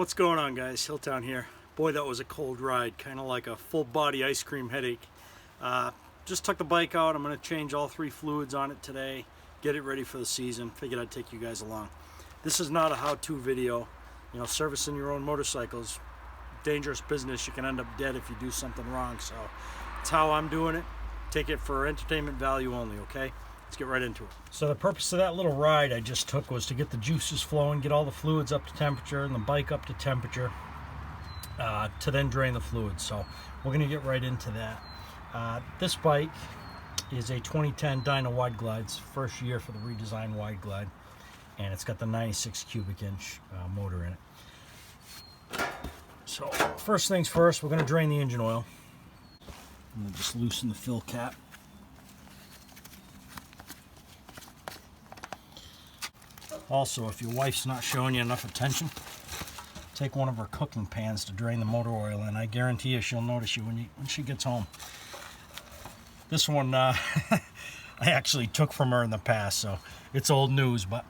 What's going on, guys? Hilltown here. Boy, that was a cold ride, kind of like a full body ice cream headache. Just took the bike out. I'm going to change all 3 fluids on it today, get it ready for the season. Figured I'd take you guys along. This is not a how-to video. You know, servicing your own motorcycles, dangerous business. You can end up dead if you do something wrong. So it's how I'm doing it. Take it for entertainment value only, okay? Let's get right into it. So the purpose of that little ride I just took was to get the juices flowing, get all the fluids up to temperature and the bike up to temperature to then drain the fluids. So we're going to get right into that. This bike is a 2010 Dyna Wide Glides, first year for the redesigned Wide Glide, and it's got the 96 cubic inch motor in it. So first things first, we're going to drain the engine oil. I'm going to just loosen the fill cap. Also, if your wife's not showing you enough attention, take one of her cooking pans to drain the motor oil in. I guarantee you she'll notice you when she gets home. This one I actually took from her in the past, so it's old news, but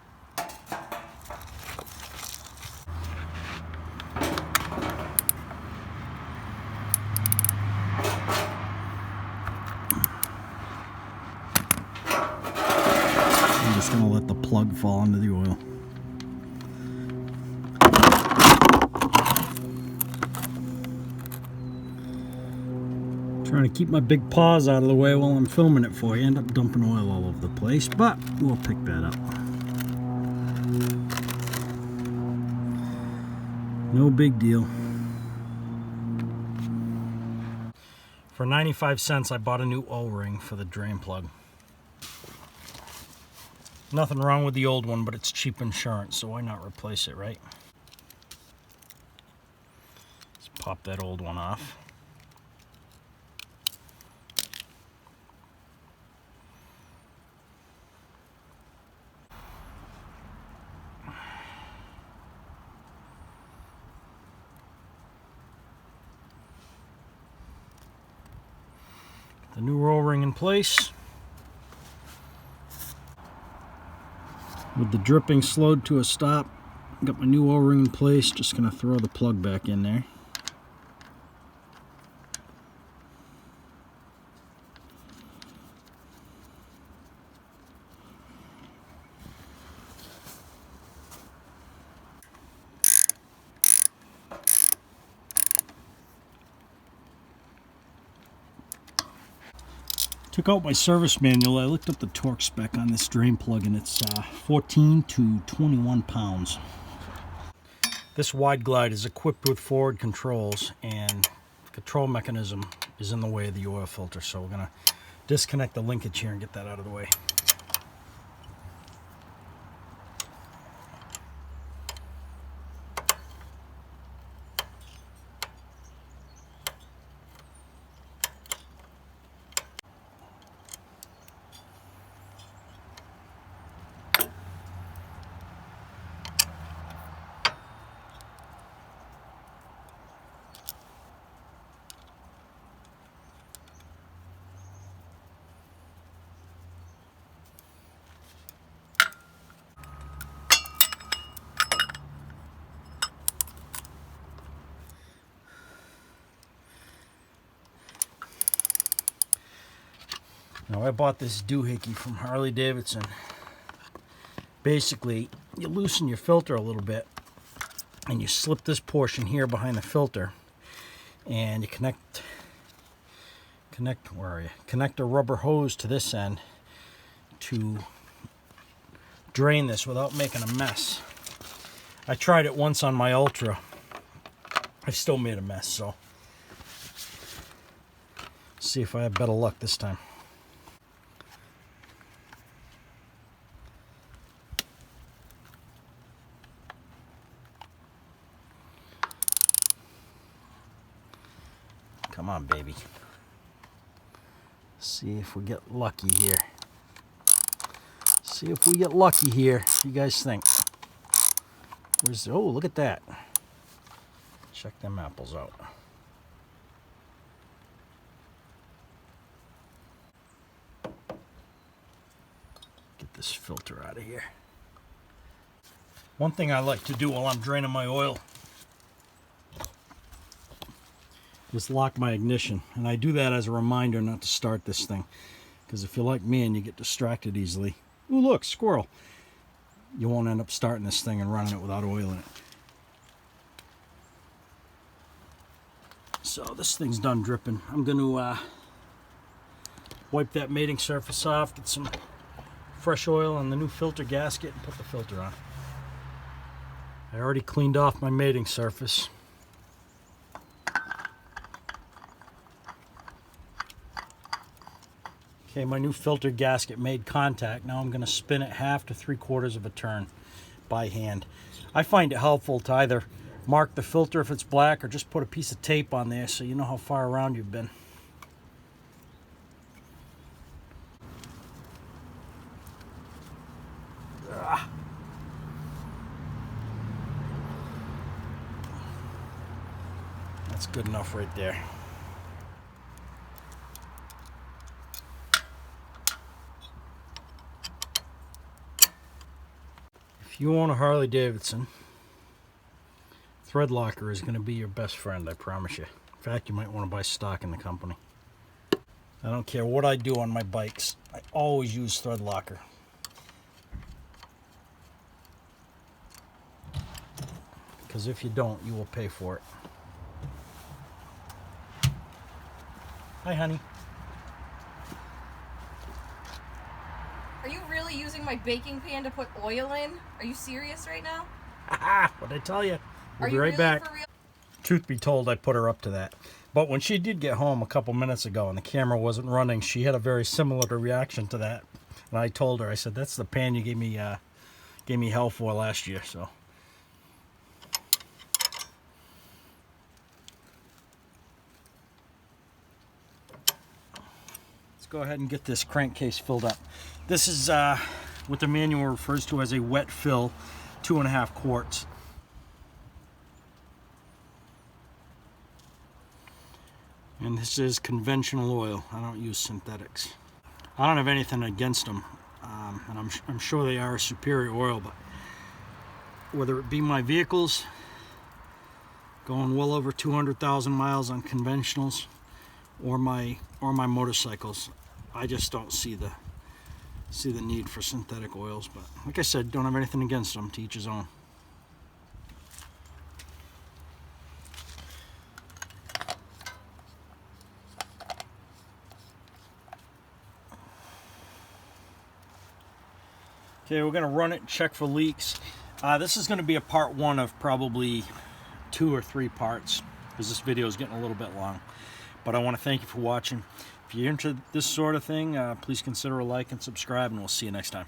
I'm just going to let the plug fall into the oil. Trying to keep my big paws out of the way while I'm filming it for you. End up dumping oil all over the place, but we'll pick that up. No big deal. For 95 cents, I bought a new O-ring for the drain plug. Nothing wrong with the old one, but it's cheap insurance, so why not replace it, right? Let's pop that old one off. The new O-ring in place. With the dripping slowed to a stop, got my new O-ring in place. Just going to throw the plug back in there. Took out my service manual. I looked up the torque spec on this drain plug, and it's 14 to 21 pounds. This Wide Glide is equipped with forward controls, and the control mechanism is in the way of the oil filter, so we're going to disconnect the linkage here and get that out of the way. Now, I bought this doohickey from Harley Davidson. Basically, you loosen your filter a little bit and you slip this portion here behind the filter, and you connect a rubber hose to this end to drain this without making a mess. I tried it once on my Ultra. I still made a mess, so see if I have better luck this time. Come on, baby. See if we get lucky here. See if we get lucky here. What do you guys think? Oh, look at that. Check them apples out. Get this filter out of here. One thing I like to do while I'm draining my oil just lock my ignition. And I do that as a reminder not to start this thing. Because if you're like me and you get distracted easily, ooh look, squirrel, you won't end up starting this thing and running it without oil in it. So this thing's done dripping. I'm going to wipe that mating surface off, get some fresh oil on the new filter gasket, and put the filter on. I already cleaned off my mating surface. Okay, my new filter gasket made contact. Now I'm going to spin it 1/2 to 3/4 of a turn by hand. I find it helpful to either mark the filter if it's black or just put a piece of tape on there so you know how far around you've been. That's good enough right there. If you own a Harley Davidson, thread locker is going to be your best friend, I promise you. In fact, you might want to buy stock in the company. I don't care what I do on my bikes, I always use thread locker. Because if you don't, you will pay for it. Hi, honey. Are you really using my baking pan to put oil in? Are you serious right now? What'd I tell you? We'll be you right really back. for real? Truth be told, I put her up to that. But when she did get home a couple minutes ago and the camera wasn't running, she had a very similar reaction to that. And I told her, I said, that's the pan you gave me hell for last year. So let's go ahead and get this crankcase filled up. This is what the manual refers to as a wet fill, 2.5 quarts. And this is conventional oil. I don't use synthetics. I don't have anything against them, and I'm sure they are a superior oil, but whether it be my vehicles going well over 200,000 miles on conventionals or my motorcycles, I just don't see the need for synthetic oils. But like I said, don't have anything against them, to each his own. Okay, we're going to run it and check for leaks. This is going to be a part 1 of probably 2 or 3 parts, because this video is getting a little bit long. But I want to thank you for watching. If you're into this sort of thing, please consider a like and subscribe, and we'll see you next time.